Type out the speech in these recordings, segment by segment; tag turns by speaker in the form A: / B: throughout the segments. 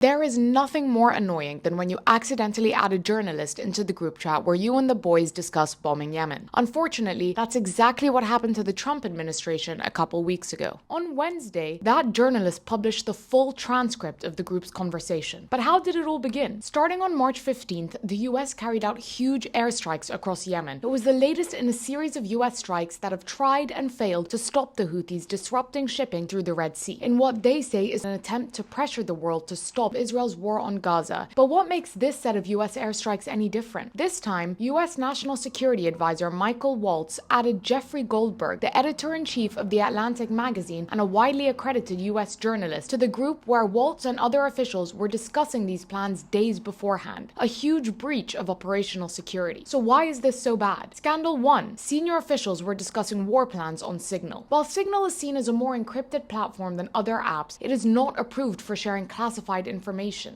A: There is nothing more annoying than when you accidentally add a journalist into the group chat where you and the boys discuss bombing Yemen. Unfortunately, that's exactly what happened to the Trump administration a couple weeks ago. On Wednesday, that journalist published the full transcript of the group's conversation. But how did it all begin? Starting on March 15th, the US carried out huge airstrikes across Yemen. It was the latest in a series of US strikes that have tried and failed to stop the Houthis disrupting shipping through the Red Sea, in what they say is an attempt to pressure the world to stop Israel's war on Gaza. But what makes this set of US airstrikes any different? This time, US National Security Advisor Michael Waltz added Jeffrey Goldberg, the editor-in-chief of The Atlantic magazine and a widely accredited US journalist, to the group where Waltz and other officials were discussing these plans days beforehand. A huge breach of operational security. So why is this so bad? Scandal 1. Senior officials were discussing war plans on Signal. While Signal is seen as a more encrypted platform than other apps, it is not approved for sharing classified information.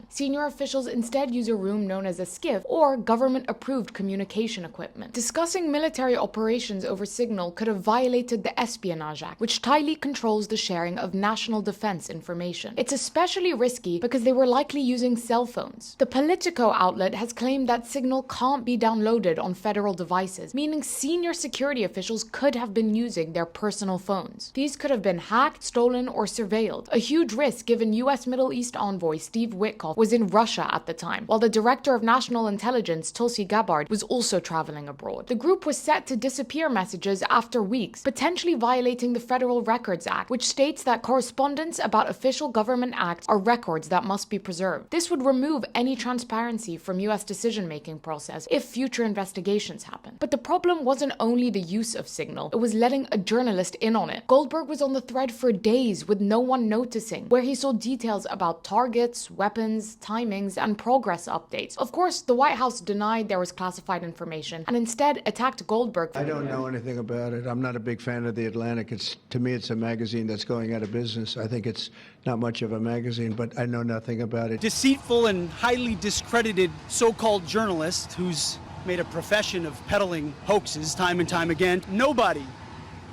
A: Senior officials instead use a room known as a SCIF, or government-approved communication equipment. Discussing military operations over Signal could have violated the Espionage Act, which tightly controls the sharing of national defense information. It's especially risky because they were likely using cell phones. The Politico outlet has claimed that Signal can't be downloaded on federal devices, meaning senior security officials could have been using their personal phones. These could have been hacked, stolen, or surveilled. A huge risk given US Middle East envoy Steve Witkoff was in Russia at the time, while the Director of National Intelligence Tulsi Gabbard was also traveling abroad. The group was set to disappear messages after weeks, potentially violating the Federal Records Act, which states that correspondence about official government acts are records that must be preserved. This would remove any transparency from US decision-making process if future investigations happen. But the problem wasn't only the use of Signal, it was letting a journalist in on it. Goldberg was on the thread for days with no one noticing, where he saw details about targets, weapons, timings, and progress updates. Of course, the White House denied there was classified information and instead attacked Goldberg.
B: I don't know anything about it. I'm not a big fan of The Atlantic. To me, it's a magazine that's going out of business. I think it's not much of a magazine, but I know nothing about it.
C: Deceitful and highly discredited so-called journalist who's made a profession of peddling hoaxes time and time again. Nobody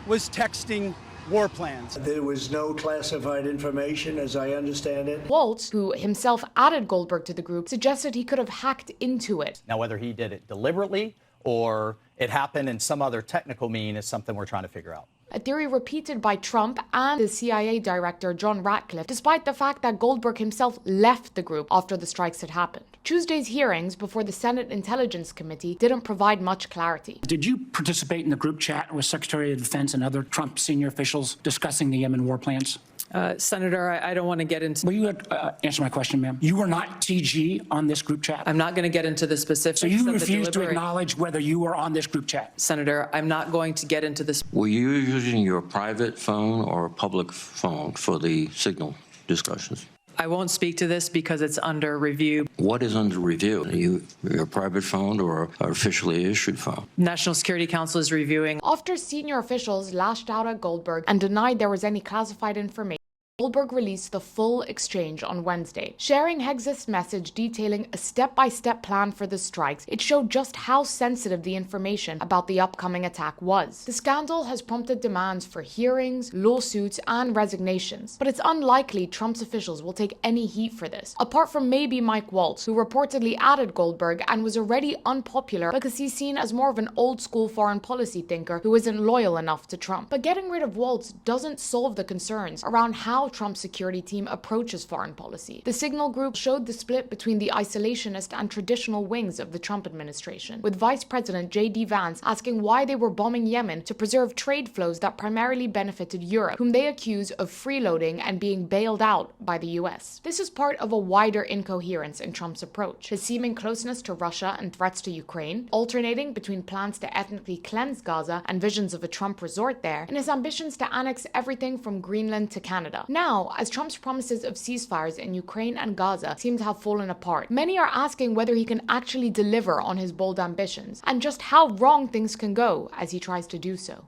C: was texting war plans.
B: There was no classified information, as I understand it.
A: Waltz, who himself added Goldberg to the group, suggested he could have hacked into it.
D: Now, whether he did it deliberately or it happened in some other technical mean is something we're trying to figure out.
A: A theory repeated by Trump and the CIA director John Ratcliffe, despite the fact that Goldberg himself left the group after the strikes had happened. Tuesday's hearings before the Senate Intelligence Committee didn't provide much clarity.
E: Did you participate in the group chat with Secretary of Defense and other Trump senior officials discussing the Yemen war plans?
F: Senator, I don't want to get into...
E: Will you answer my question, ma'am? You were not TG on this group chat?
F: I'm not going to get into the specifics.
E: So you refuse to acknowledge whether you were on this group chat?
F: Senator, I'm not going to get into this.
G: Were you using your private phone or a public phone for the Signal discussions?
F: I won't speak to this because it's under review.
G: What is under review? Your private phone or an officially issued phone?
F: National Security Council is reviewing.
A: After senior officials lashed out at Goldberg and denied there was any classified information, Goldberg released the full exchange on Wednesday. Sharing Hex's message detailing a step-by-step plan for the strikes, it showed just how sensitive the information about the upcoming attack was. The scandal has prompted demands for hearings, lawsuits, and resignations, but it's unlikely Trump's officials will take any heat for this, apart from maybe Mike Waltz, who reportedly added Goldberg and was already unpopular because he's seen as more of an old-school foreign policy thinker who isn't loyal enough to Trump. But getting rid of Waltz doesn't solve the concerns around how Trump's security team approaches foreign policy. The Signal Group showed the split between the isolationist and traditional wings of the Trump administration, with Vice President J.D. Vance asking why they were bombing Yemen to preserve trade flows that primarily benefited Europe, whom they accuse of freeloading and being bailed out by the US. This is part of a wider incoherence in Trump's approach. His seeming closeness to Russia and threats to Ukraine, alternating between plans to ethnically cleanse Gaza and visions of a Trump resort there, and his ambitions to annex everything from Greenland to Canada. Now, as Trump's promises of ceasefires in Ukraine and Gaza seem to have fallen apart, many are asking whether he can actually deliver on his bold ambitions, and just how wrong things can go as he tries to do so.